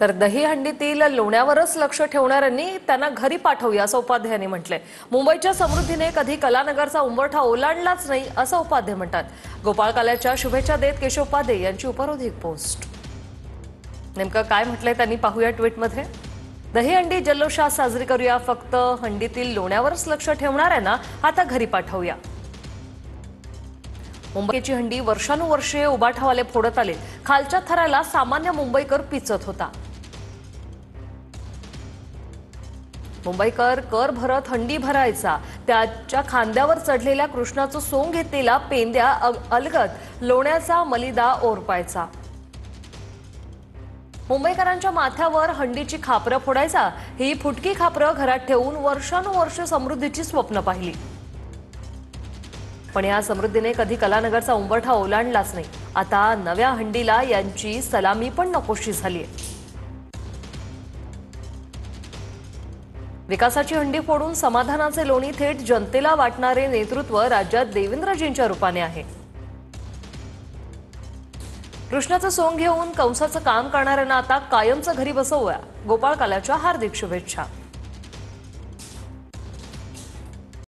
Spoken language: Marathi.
तर दहीहंडीतील लोण्यावरच लक्ष ठेवणाऱ्यांनी त्यांना घरी पाठवूया असं उपाध्यायांनी म्हटलंय। मुंबईच्या समृद्धीने कधी कलानगरचा उंबरठा ओलांडलाच नाही असं उपाध्याय म्हणतात। गोपाळ काल्याच्या शुभेच्छा देत केशव उपाध्ये यांची उपरोधिक पोस्ट। नेमकं काय म्हटलंय त्यांनी पाहूया ट्विटमध्ये। दहीहंडी जल्लोषात साजरी करूया, फक्त हंडीतील लोण्यावरच लक्ष ठेवणाऱ्यांना आता घरी पाठवूया। मुंबईची हंडी वर्षानुवर्षे उबाठावाले फोडत आले, खालच्या थराला सामान्य मुंबईकर पिचत होता। मुंबईकर कर भरत हंडी भरायचा, त्याच्या खांद्यावर चढलेल्या कृष्णाचं सोंग घेतलेला पेंद्या अलगद लोण्याचा मलिदा ओरपायचा। मुंबईकरांच्या माथ्यावर हंडीची खापरं फोडायचा। ही फुटकी खापरं घरात ठेवून वर्षानुवर्ष समृद्धीची स्वप्न पाहिली, पण या समृद्धीने कधी कलानगरचा उंबरठा ओलांडलाच नाही। आता नव्या हंडीला यांची सलामी पण नकोशी झालीय। विकासाची हंडी फोडून समाधानाचे लोणी थेट जनतेला वाटणारे नेतृत्व राज्यात देवेंद्रजींच्या रूपाने आहे। कृष्णाचं सोंग घेऊन कंसाचं काम करणाऱ्यांना आता कायमचं घरी बसवूया। गोपाळ काल्याच्या हार्दिक शुभेच्छा।